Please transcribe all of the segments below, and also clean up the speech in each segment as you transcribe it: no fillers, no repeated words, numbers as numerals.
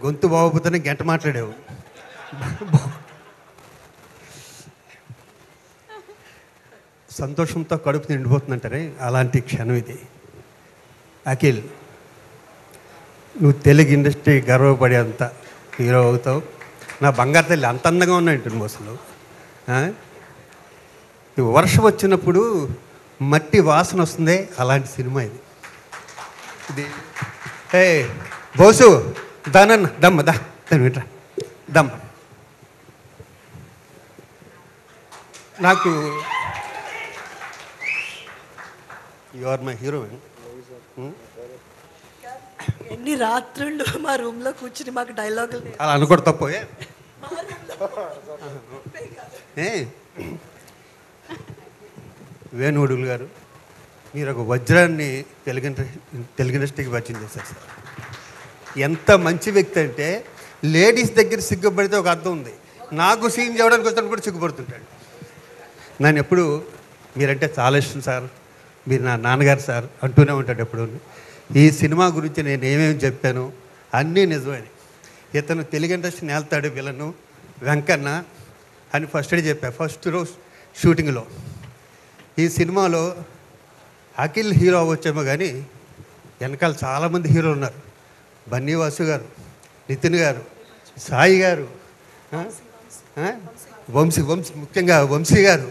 గొంతు బాగోపోతేనే గంట మాట్లాడావు. సంతోషంతో కడుపు నిండిపోతుందంటారే, అలాంటి క్షణం ఇది. అఖిల్, నువ్వు తెలుగు ఇండస్ట్రీ గర్వపడేంత హీరో అవుతావు. నా బంగారు తల్లి అంత అందంగా ఉన్నాయంటుంది అసలు. వర్షం వచ్చినప్పుడు మట్టి వాసన వస్తుంది, అలాంటి సినిమా ఇది. ఇది ఏ బోసు దానన్న దమ్మ దా దాని వింటరా దమ్మ. నాకు యు ఆర్ మై హీరో. ఎన్ని రాత్రుళ్ళు మా రూమ్లో కూర్చుని మాకు డైలాగులు అలా అనుకోడు తప్పే. వేణుగుడులు గారు, మీరు ఒక వజ్రాన్ని తెలుగు ఇండస్ట్రీకి పరిచయం చేశారు సార్. ఎంత మంచి వ్యక్తి అంటే, లేడీస్ దగ్గర సిగ్గుపడితే ఒక అర్థం ఉంది, నాకు సీన్ చేయడానికి వస్తాను కూడా సిగ్గుపడుతుంటాడు. నన్ను ఎప్పుడు మీరంటే చాలా ఇష్టం సార్, మీరు నా నాన్నగారు సార్ అంటూనే ఉంటాడు ఎప్పుడు. ఈ సినిమా గురించి నేను ఏమేమి చెప్పాను అన్నీ నిజమే. ఇతను తెలుగు ఇండస్ట్రీ నేల్తాడు విలను వెంకన్న అని ఫస్ట్ డే చెప్పా, ఫస్ట్ రోజు షూటింగ్లో. ఈ సినిమాలో అఖిల్ హీరో అవ్వచ్చేమో కానీ వెనకాల చాలామంది హీరోలు ఉన్నారు. బన్నీవాసు గారు, నితిన్ గారు, సాయి గారు, వంశీ ముఖ్యంగా వంశీ గారు,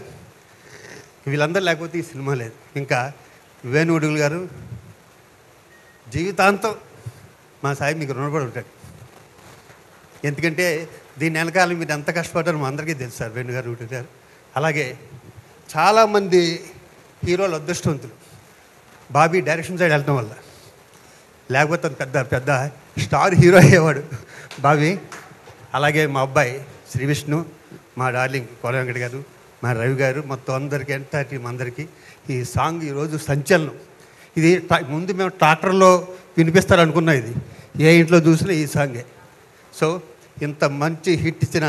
వీళ్ళందరూ లేకపోతే ఈ సినిమా లేదు. ఇంకా వేణుగుడులు గారు, జీవితాంతం మా సాయి మీకు రుణపడి ఉంటాడు. ఎందుకంటే దీని వెనకాల మీరు ఎంత కష్టపడ్డారో మా అందరికీ తెలుసు సార్. వేణుగారు గారు అలాగే చాలామంది హీరోలు అదృష్టవంతులు బాబీ డైరెక్షన్ సైడ్ వెళ్ళటం వల్ల, లేకపోతే పెద్ద పెద్ద స్టార్ హీరో అయ్యేవాడు బాబీ. అలాగే మా అబ్బాయి శ్రీ విష్ణు, మా డార్లింగ్ కోల వెంకట గారు, మా రవి గారు, మొత్తం అందరికీ ఎంటైర్ టీం అందరికీ ఈ సాంగ్ ఈరోజు సంచలనం. ఇది ముందు మేము ట్రాక్టర్లో వినిపిస్తారు అనుకున్నాం, ఇది ఏ ఇంట్లో చూసినా ఈ సాంగే. సో ఇంత మంచి హిట్ ఇచ్చిన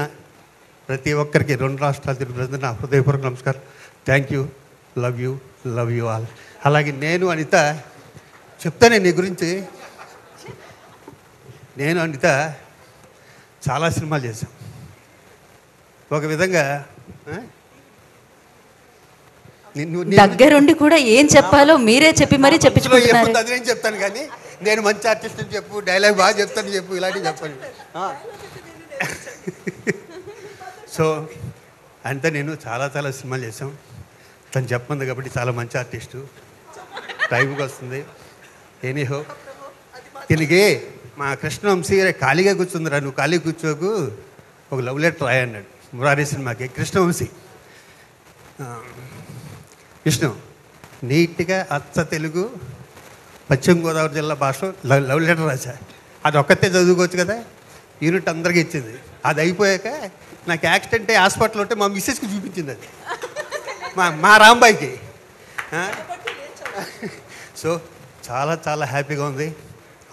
ప్రతి ఒక్కరికి 2 రాష్ట్రాల తెలుగు ప్రజలు నా హృదయపూర్వక నమస్కారం. Thank you, love you all. అలాగే నేను అనిత చెప్తానే నీ గురించి. నేను అనిత చాలా సినిమాలు చేశాం. ఒక విధంగా దగ్గరుండి కూడా ఏం చెప్పాలో మీరే చెప్పి మరీ చెప్పించుకుంటున్నారు. అది నేను చెప్తాను కానీ నేను మంచి ఆర్టిస్ట్ అని చెప్పు, డైలాగ్ బాగా చెప్తాను చెప్పు, ఇలాంటివి చెప్పండి. సో అంతా నేను చాలా సినిమాలు చేసాం. తను చెప్పంది కాబట్టి చాలా మంచి ఆర్టిస్టు, టైంకి వస్తుంది. ఎనీహో తిరిగి మా కృష్ణవంశీ ఖాళీగా కూర్చుందిరా, నువ్వు ఖాళీగా కూర్చోకు, ఒక లవ్ లెటర్ రాయి అన్నాడు మురారి సినిమాకి. కృష్ణవంశీ విష్ణు నీట్గా అచ్చ తెలుగు పశ్చిమ గోదావరి జిల్లా భాష లవ్ లెటర్ రాశా. అది ఒక్కతే చదువుకోవచ్చు కదా, యూనిట్ అందరికీ ఇచ్చింది. అది అయిపోయాక నాకు యాక్సిడెంట్ అయ్యి హాస్పిటల్ ఉంటే మా మిస్సెస్కి చూపించింది అది, మా రాంబాయికి. సో చాలా హ్యాపీగా ఉంది.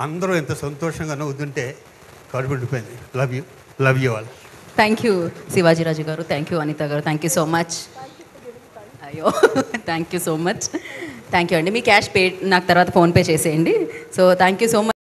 అందరూ ఎంత సంతోషంగా నవ్వుతుంటే కడుపు ఉండిపోయింది. Love you all. Thank you Sivajiraju గారు, థ్యాంక్ యూ అనిత గారు, థ్యాంక్ యూ సో మచ్. అయ్యో thank you so much. Thank you అండి. మీ క్యాష్ పే నాకు తర్వాత ఫోన్పే చేసేయండి. So thank you so much.